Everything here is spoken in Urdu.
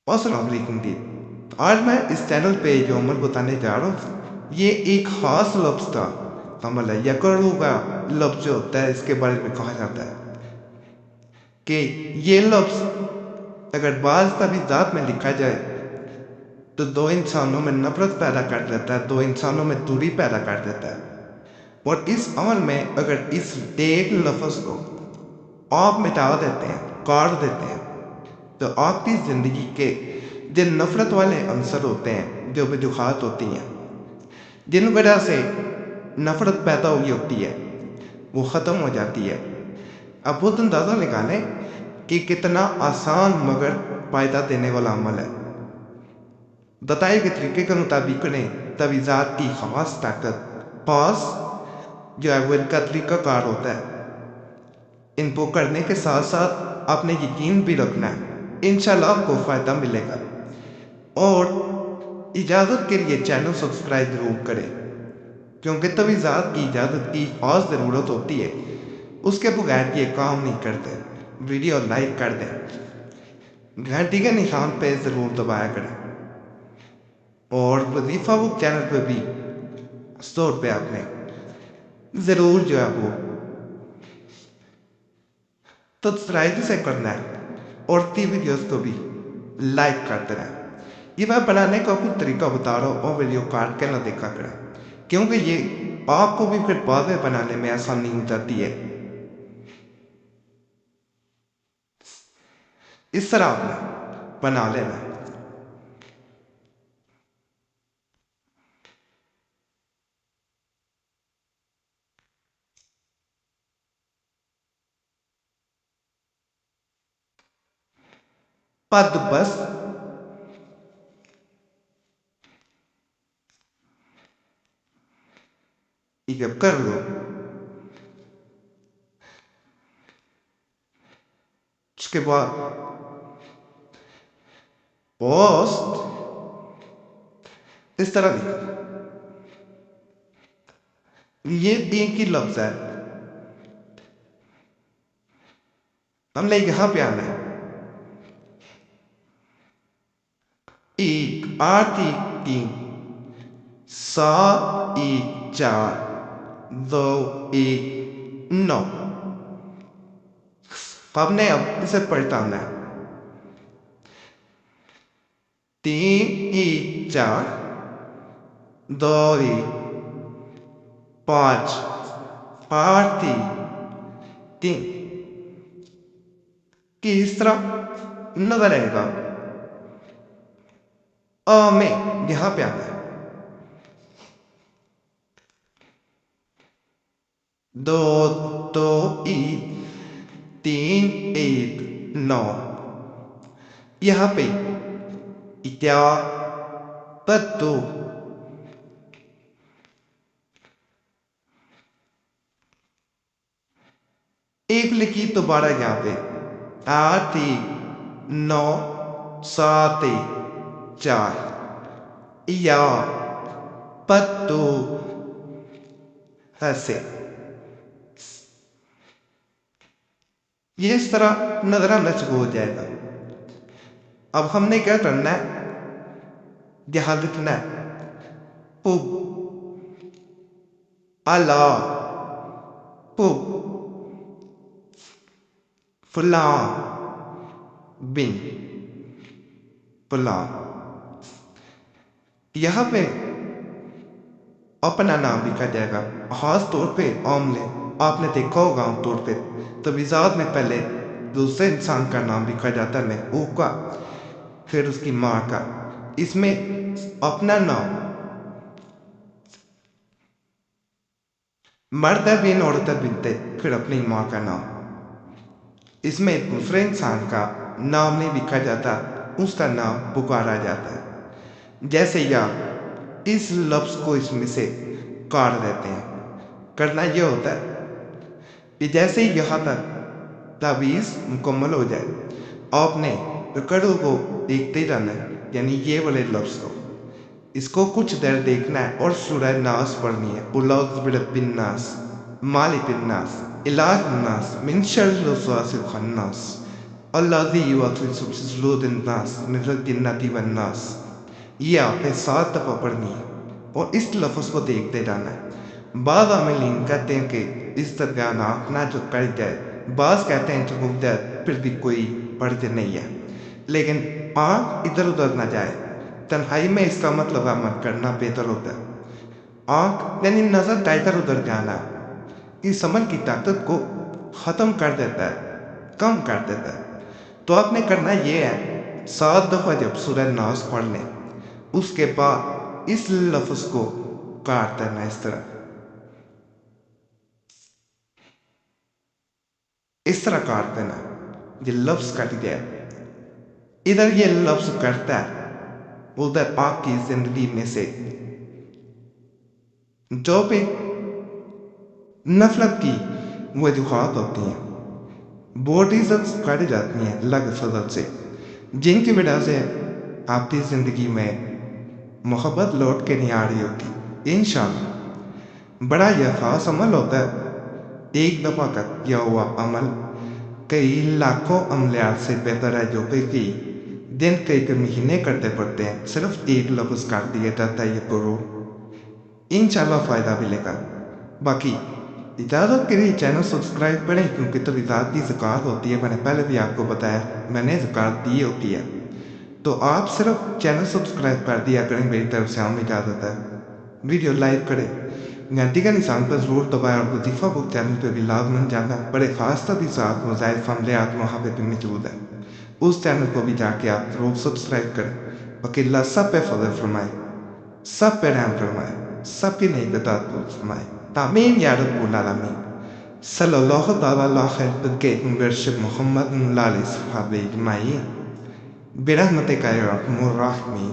السلام علیکم دی. آج میں اس چینل پہ جو عمل بتانے جا رہا ہوں یہ ایک خاص لفظ تھا. عمل ہے یکرو کا لفظ جو ہوتا ہے اس کے بارے میں کہا جاتا ہے کہ یہ لفظ اگر بعض تفیضات میں لکھا جائے تو دو انسانوں میں نفرت پیدا کر دیتا ہے، دو انسانوں میں دوری پیدا کر دیتا ہے. اور اس عمل میں اگر اس ایک لفظ کو آپ مٹا دیتے ہیں، کاٹ دیتے ہیں، تو آپ کی زندگی کے جن نفرت والے عنصر ہوتے ہیں، جو وجوہات ہوتی ہیں، جن وجہ سے نفرت پیدا ہوئی ہوتی ہے، وہ ختم ہو جاتی ہے. اب خود اندازہ نکالیں کہ کتنا آسان مگر فائدہ دینے والا عمل ہے. بتائے کے طریقے کے مطابق کریں تویزات کی خاص طاقت، خاص جو ہے وہ ان کا طریقہ کار ہوتا ہے. ان کو کرنے کے ساتھ ساتھ آپ نے یقین بھی رکھنا ہے، انشاءاللہ آپ کو فائدہ ملے گا. اور اجازت کے لیے چینل سبسکرائب ضرور کریں، کیونکہ تویزات کی اجازت کی خاص ضرورت ہوتی ہے، اس کے بغیر یہ کام نہیں کرتے. ویڈیو لائک کر دیں، گھنٹی کے نشان پہ ضرور دبایا کریں، اور وظیفہ بک چینل پہ بھی 100 روپے آپ نے ضرور جو ہے وہ سبسکرائب سے کرنا ہے، اور تی ویڈیوز کو بھی لائک کرتے رہیں. یہ میں بنانے کا کچھ طریقہ بتا رہا ہوں، اور ویڈیو کاٹ کے نہ دیکھا کریں، کیونکہ یہ آپ کو بھی پھر بعد میں بنانے میں آسانی ہو جاتی ہے. اس طرح آپ نے بنا لینا ہے. پد بس جب کر لو، اس کے بعد پوسٹ اس طرح لکھو. یہ ایک ہی لفظ ہے، ہم نے یہاں پہ آنا ہے. ایک 8 1 3 7 1 4 2 1 9. ہم نے اب اسے پلٹانا ہے. 3 1 4 2 1 5 8 3 3. کس طرح نظر آئے گا؟ میں یہاں پہ آنا ہے. 2 2 1 3 1 9. یہاں پہ اتیا پتو ایک لکھی دوبارہ یہاں پہ 8 1 9 7 4 یا پتو ایسے. یہ اس طرح نظر آنا شروع ہو جائے گا. اب ہم نے کیا کرنا ہے؟ یہاں لکھنا ہے پب اللہ پب فلاں بن فلاں. یہاں پہ اپنا نام لکھا جائے گا. خاص طور پہ عملے آپ نے دیکھا ہوگا عام طور پہ تویزات میں پہلے دوسرے انسان کا نام لکھا جاتا ہے، محبوب کا، پھر اس کی ماں کا. اس میں اپنا نام مرد ہے بن، عورت ہے بنتے، پھر اپنی ماں کا نام. اس میں دوسرے انسان کا نام نہیں لکھا جاتا، اس کا نام پکارا جاتا ہے. جیسے یا اس لفظ کو اس میں سے کاٹ دیتے ہیں. کرنا یہ ہوتا ہے کہ جیسے ہی یہاں تک تعویذ مکمل ہو جائے، آپ نے کڑو کو دیکھتے جانا ہے، یعنی یہ والے لفظ کو، اس کو کچھ دیر دیکھنا ہے، اور سورہ ناس پڑھنی ہے. قل اعوذ برب الناس، مالک الناس، الہ الناس، من شر الوسواس الخناس. الذی یوسوس فی صدور الناس من الجنۃ والناس. یہ آپ نے 7 دفعہ پڑھنی ہے اور اس لفظ کو دیکھتے جانا ہے. بعض عاملین کہتے ہیں کہ اس درمیان آنکھ نہ جو پڑ جائے، بعض کہتے ہیں جو گھوم جائے پھر بھی کوئی پڑھتے نہیں ہے، لیکن آنکھ ادھر ادھر نہ جائے. تنہائی میں اس کا مطلب عمل کرنا بہتر ہوتا ہے. آنکھ یعنی نظر کا ادھر ادھر جانا اس عمل کی طاقت کو ختم کر دیتا ہے، کم کر دیتا ہے. تو آپ نے کرنا یہ ہے، 7 دفعہ جب سورہ ناس پڑھ لیں اس کے بعد اس لفظ کو کاٹ دینا. اس طرح کاٹ دینا یہ لفظ کٹ گیا. ادھر یہ لفظ کرتا ہے ادھر آپ کی زندگی میں سے جو بھی نفرت کی وجوہات ہوتی ہیں، بوڈیزز کٹ جاتی ہیں الگ فضل سے، جن کی وجہ سے آپ کی زندگی میں محبت لوٹ کے نہیں آ رہی ہوتی. انشاءاللہ بڑا یہ خاص عمل ہوتا ہے. ایک دفعہ کا کیا ہوا عمل کئی لاکھوں عملیات سے بہتر ہے جو کہ کئی دن کئی مہینے کرتے پڑتے ہیں. صرف ایک لفظ کاٹ دیا جاتا ہے یہ کرو. انشاءاللہ فائدہ ملے گا. باقی اجازت کے لیے چینل سبسکرائب کریں کیونکہ تب ذات کی زکوٰۃ ہوتی ہے. میں نے پہلے بھی آپ کو بتایا میں نے زکوٰۃ دی ہوتی ہے، تو آپ صرف چینل سبسکرائب کر دیا کریں. میری طرف سے عام اجازت ہے. ویڈیو لائک کریں، گھنٹی کا نشان پر ضرور دبائیں اور وظیفہ بک چینل پہ بھی لازمن جانا. بڑے خاص تدریسات وظائف عملیات وہاں پہ بھی موجود ہے. اس چینل کو بھی جا کے آپ ضرور سبسکرائب کریں. باقی اللہ سب پہ فضل فرمائے، سب پہ رحم فرمائے، سب کی نیک عطا فرمائے. آمین یا رب العالمین. صلی اللہ تعالی علی خیر ورشد محمد علیہ صحابہ اجمعین برحمتک یا ارحم الراحمین.